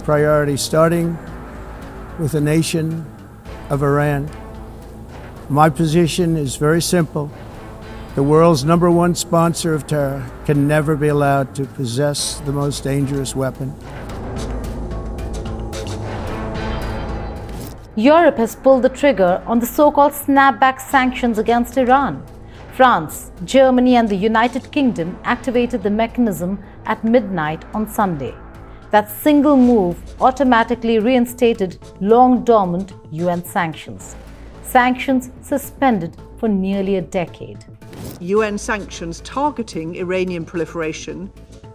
priority, starting with the nation of Iran. My position is very simple. The world's number one sponsor of terror can never be allowed to possess the most dangerous weapon. Europe has pulled the trigger on the so-called snapback sanctions against Iran. France, Germany and the United Kingdom activated the mechanism at midnight on Sunday. That single move automatically reinstated long-dormant UN sanctions. Sanctions suspended for nearly a decade. UN sanctions targeting Iranian proliferation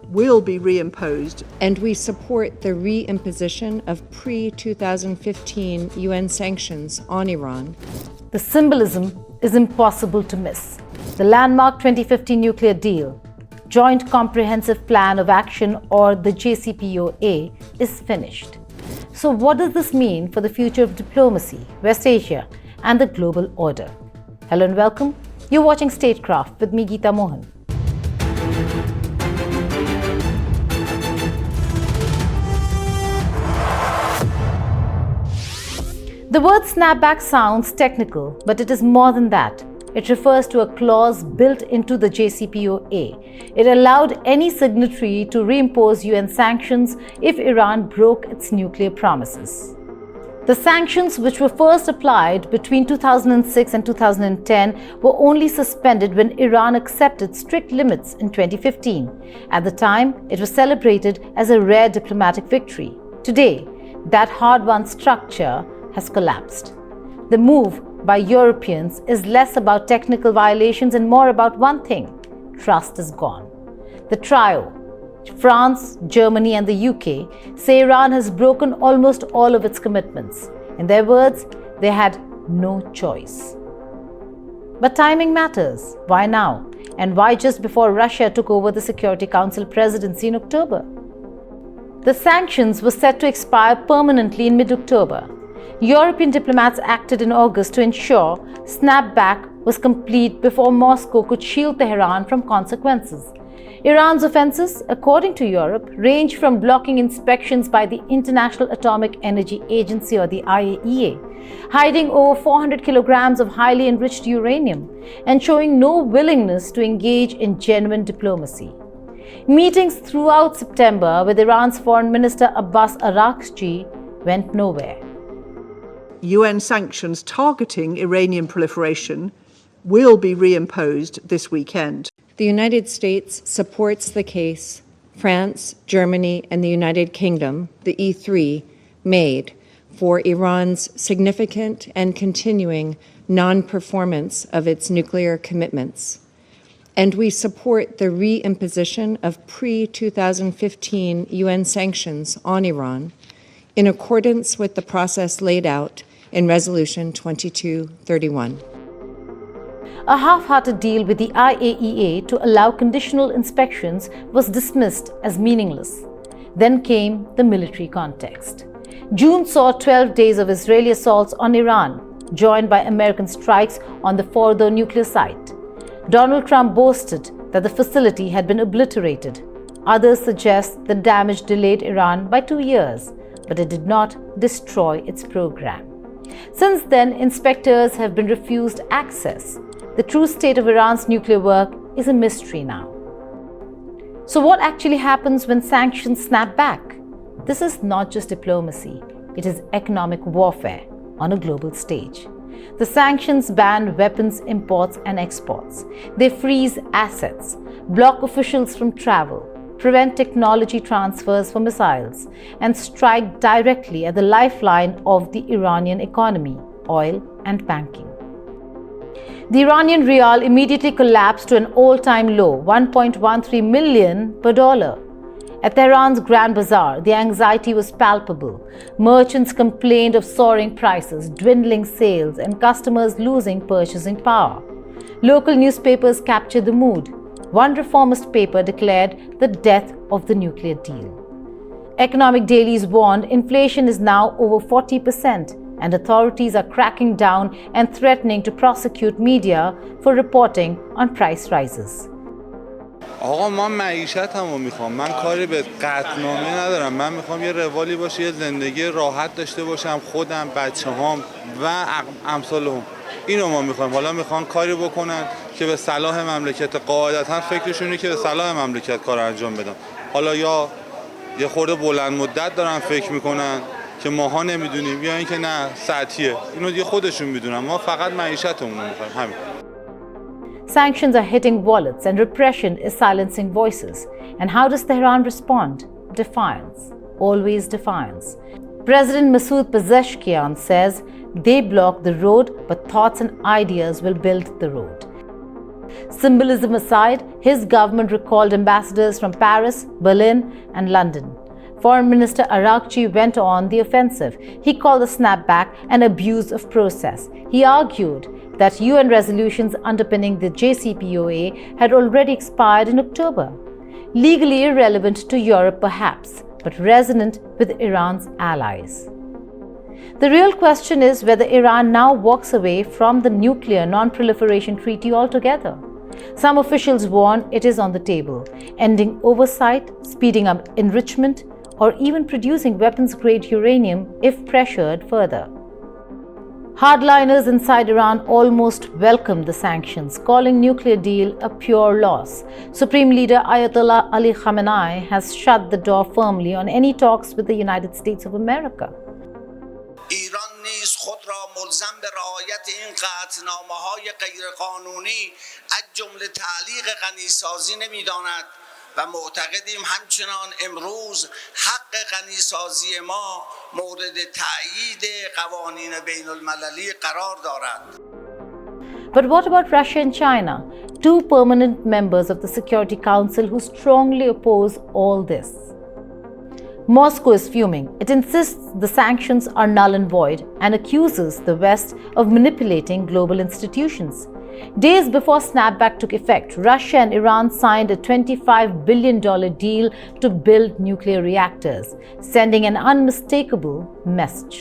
will be reimposed. And we support the reimposition of pre-2015 UN sanctions on Iran. The symbolism is impossible to miss. The landmark 2015 nuclear deal, Joint Comprehensive Plan of Action or the JCPOA, is finished. So what does this mean for the future of diplomacy, West Asia and the global order? Hello and welcome. You're watching Statecraft with me, Geeta Mohan. The word snapback sounds technical, but it is more than that. It refers to a clause built into the JCPOA. It allowed any signatory to reimpose UN sanctions if Iran broke its nuclear promises. The sanctions, which were first applied between 2006 and 2010, were only suspended when Iran accepted strict limits in 2015. At the time, it was celebrated as a rare diplomatic victory. Today, that hard-won structure has collapsed. The move by Europeans is less about technical violations and more about one thing: trust is gone. The trio, France, Germany and the UK, say Iran has broken almost all of its commitments. In their words, they had no choice. But timing matters. Why now? And why just before Russia took over the Security Council presidency in October? The sanctions were set to expire permanently in mid-October. European diplomats acted in August to ensure snapback was complete before Moscow could shield Tehran from consequences. Iran's offenses, according to Europe, range from blocking inspections by the International Atomic Energy Agency or the IAEA, hiding over 400 kilograms of highly enriched uranium, and showing no willingness to engage in genuine diplomacy. Meetings throughout September with Iran's Foreign Minister Abbas Araghchi went nowhere. UN sanctions targeting Iranian proliferation will be reimposed this weekend. The United States supports the case France, Germany, and the United Kingdom, the E3, made for Iran's significant and continuing non-performance of its nuclear commitments. And we support the reimposition of pre-2015 UN sanctions on Iran in accordance with the process laid out in Resolution 2231. A half-hearted deal with the IAEA to allow conditional inspections was dismissed as meaningless. Then came the military context. June saw 12 days of Israeli assaults on Iran, joined by American strikes on the Fordo nuclear site. Donald Trump boasted that the facility had been obliterated. Others suggest the damage delayed Iran by 2 years, but it did not destroy its program. Since then, inspectors have been refused access. The true state of Iran's nuclear work is a mystery now. So what actually happens when sanctions snap back? This is not just diplomacy, it is economic warfare on a global stage. The sanctions ban weapons imports and exports. They freeze assets, block officials from travel, prevent technology transfers for missiles, and strike directly at the lifeline of the Iranian economy, oil and banking. The Iranian rial immediately collapsed to an all-time low, 1.13 million per dollar. At Tehran's Grand Bazaar, the anxiety was palpable. Merchants complained of soaring prices, dwindling sales, and customers losing purchasing power. Local newspapers captured the mood. One reformist paper declared the death of the nuclear deal. Economic dailies warned inflation is now over 40%, and authorities are cracking down and threatening to prosecute media for reporting on price rises. آقا من معیشتمو میخوام، من کاری به قطعنامه ندارم، من میخوام یه روالی باشه، یه زندگی راحت داشته باشم، خودم، بچه‌هام و امثالهم. اینو ما میخوایم. حالا میخوان کاری بکنن که به صلاح مملکت، قاعدتا فکرشونه که به صلاح مملکت کار انجام بدن. حالا یا یه خورده بلند مدت دارن فکر میکنن که ماها نمیدونیم، یا اینکه نه سطحیه. اینو دیگه خودشون میدونن، ما فقط معیشتمون رو میخوایم. همین. Sanctions are hitting wallets and repression is silencing voices. And how does Tehran respond? Defiance. Always defiance. President Masoud Pezeshkian says they block the road, but thoughts and ideas will build the road. Symbolism aside, his government recalled ambassadors from Paris, Berlin, and London. Foreign Minister Arakchi went on the offensive. He called the snapback an abuse of process. He argued that UN resolutions underpinning the JCPOA had already expired in October. Legally irrelevant to Europe perhaps, but resonant with Iran's allies. The real question is whether Iran now walks away from the nuclear non-proliferation treaty altogether. Some officials warn it is on the table, ending oversight, speeding up enrichment, or even producing weapons-grade uranium if pressured further. Hardliners inside Iran almost welcomed the sanctions, calling nuclear deal a pure loss. Supreme Leader Ayatollah Ali Khamenei has shut the door firmly on any talks with the United States of America. ایران نیز خود را ملزم به رعایت این قطعنامه‌های غیرقانونی از جمله تعلیق غنیسازی نمی‌داند و معتقدیم همچنان امروز حق غنیسازی ما مورد تأیید قوانین بین المللی قرار دارد. But what about Russia and China, two permanent members of the Security Council who strongly oppose all this? Moscow is fuming. It insists the sanctions are null and void and accuses the West of manipulating global institutions. Days before snapback took effect, Russia and Iran signed a $25 billion deal to build nuclear reactors, sending an unmistakable message.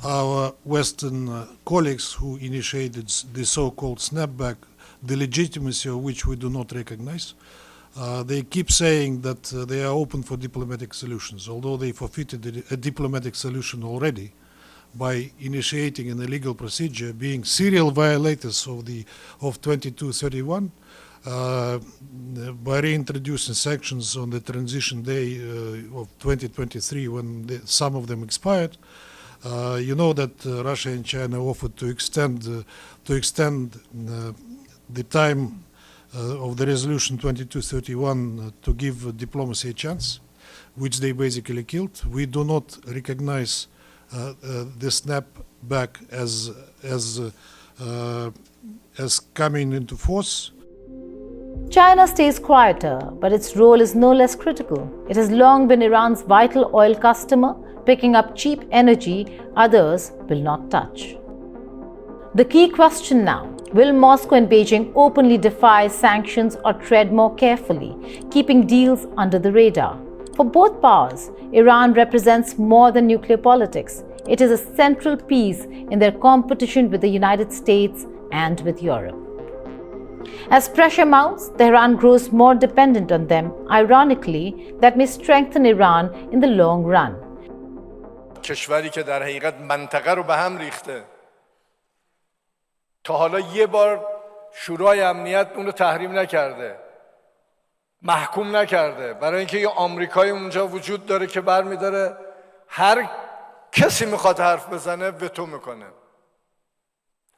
Our Western colleagues who initiated the so-called snapback, the legitimacy of which we do not recognize, they keep saying that they are open for diplomatic solutions, although they forfeited a diplomatic solution already by initiating an illegal procedure, being serial violators of 2231, by reintroducing sanctions on the transition day of 2023 when some of them expired. You know that Russia and China offered to extend the time of the resolution 2231 to give diplomacy a chance, which they basically killed. We do not recognize the snapback as coming into force. China stays quieter, but its role is no less critical. It has long been Iran's vital oil customer, picking up cheap energy others will not touch. The key question now: will Moscow and Beijing openly defy sanctions or tread more carefully, keeping deals under the radar? For both powers, Iran represents more than nuclear politics. It is a central piece in their competition with the United States and with Europe. As pressure mounts, Tehran grows more dependent on them. Ironically, that may strengthen Iran in the long run. کشوری که در حقیقت منطقه رو به هم ریخته، تا حالا یه بار شورای امنیت اون رو تحریم نکرده، محکوم نکرده، برای اینکه یه آمریکایی اونجا وجود داره که برمی‌داره هر کسی میخواد حرف بزنه وتو میکنه،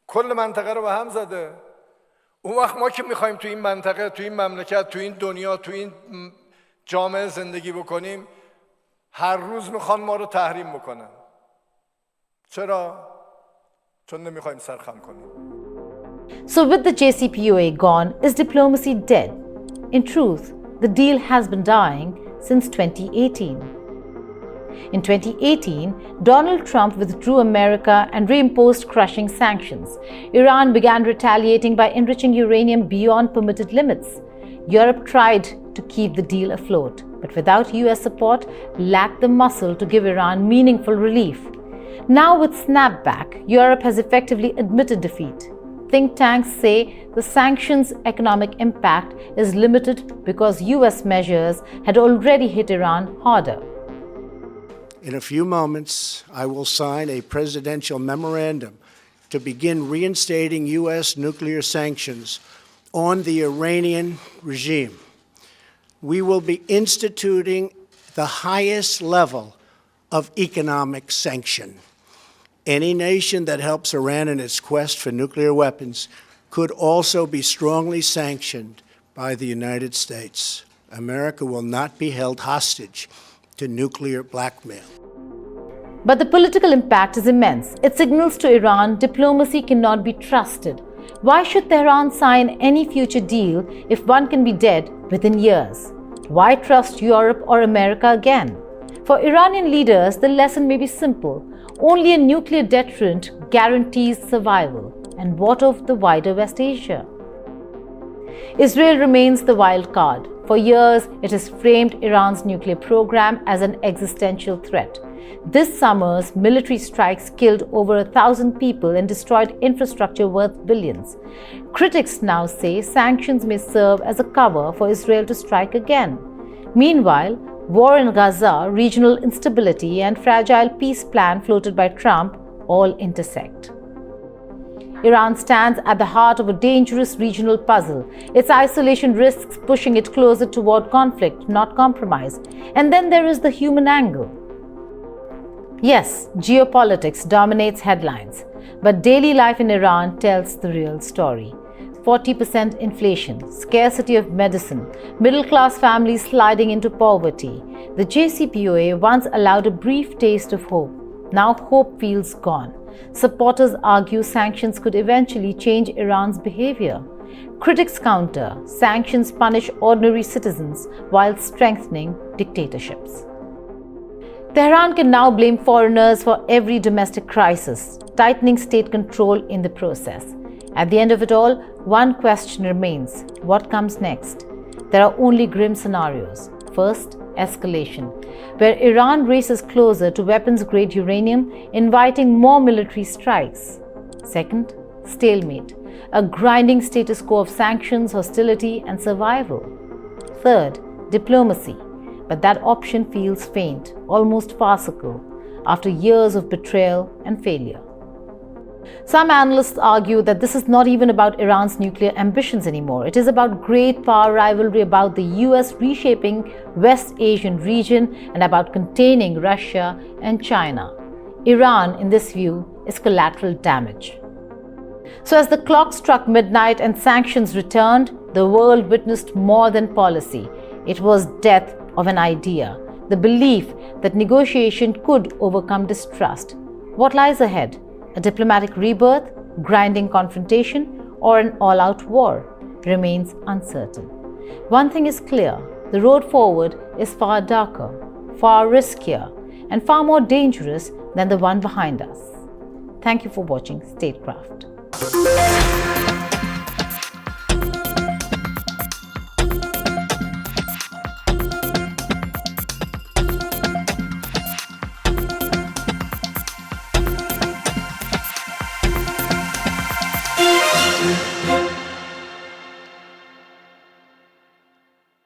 کل منطقه رو به هم زده. اون وقت ما که میخوایم تو این منطقه، تو این مملکت، تو این دنیا، تو این جامعه زندگی بکنیم، هر روز میخوان ما رو تحریم بکنن. چرا؟ چون نمیخوایم سرخم کنیم. So with the JCPOA gone, is diplomacy dead? In truth, the deal has been dying since 2018. In 2018, Donald Trump withdrew America and reimposed crushing sanctions. Iran began retaliating by enriching uranium beyond permitted limits. Europe tried to keep the deal afloat, but without US support, lacked the muscle to give Iran meaningful relief. Now with snapback, Europe has effectively admitted defeat. think tanks say the sanctions' economic impact is limited because US measures had already hit Iran harder. In a few moments, I will sign a presidential memorandum to begin reinstating U.S. nuclear sanctions on the Iranian regime. We will be instituting the highest level of economic sanction. Any nation that helps Iran in its quest for nuclear weapons could also be strongly sanctioned by the United States. America will not be held hostage to nuclear blackmail. But the political impact is immense. It signals to Iran diplomacy cannot be trusted. Why should Tehran sign any future deal if one can be dead within years? Why trust Europe or America again? For Iranian leaders, the lesson may be simple. Only a nuclear deterrent guarantees survival. And what of the wider West Asia? Israel remains the wild card. For years, it has framed Iran's nuclear program as an existential threat. This summer's military strikes killed over 1,000 people and destroyed infrastructure worth billions. Critics now say sanctions may serve as a cover for Israel to strike again. Meanwhile, war in Gaza, regional instability, and fragile peace plan floated by Trump all intersect. Iran stands at the heart of a dangerous regional puzzle. Its isolation risks pushing it closer toward conflict, not compromise. And then there is the human angle. Yes, geopolitics dominates headlines, but daily life in Iran tells the real story. 40% inflation, scarcity of medicine, middle-class families sliding into poverty. The JCPOA once allowed a brief taste of hope. Now hope feels gone. Supporters argue sanctions could eventually change Iran's behavior. Critics counter, sanctions punish ordinary citizens while strengthening dictatorships. Tehran can now blame foreigners for every domestic crisis, tightening state control in the process. At the end of it all, one question remains: what comes next? There are only grim scenarios. First, escalation, where Iran races closer to weapons-grade uranium, inviting more military strikes. Second, stalemate, a grinding status quo of sanctions, hostility, and survival. Third, diplomacy, but that option feels faint, almost farcical, after years of betrayal and failure. Some analysts argue that this is not even about Iran's nuclear ambitions anymore. It is about great power rivalry, about the US reshaping West Asian region, and about containing Russia and China. Iran, in this view, is collateral damage. So as the clock struck midnight and sanctions returned, the world witnessed more than policy. It was death of an idea, the belief that negotiation could overcome distrust. What lies ahead? A diplomatic rebirth, grinding confrontation, or an all-out war remains uncertain. One thing is clear: the road forward is far darker, far riskier, and far more dangerous than the one behind us. Thank you for watching Statecraft.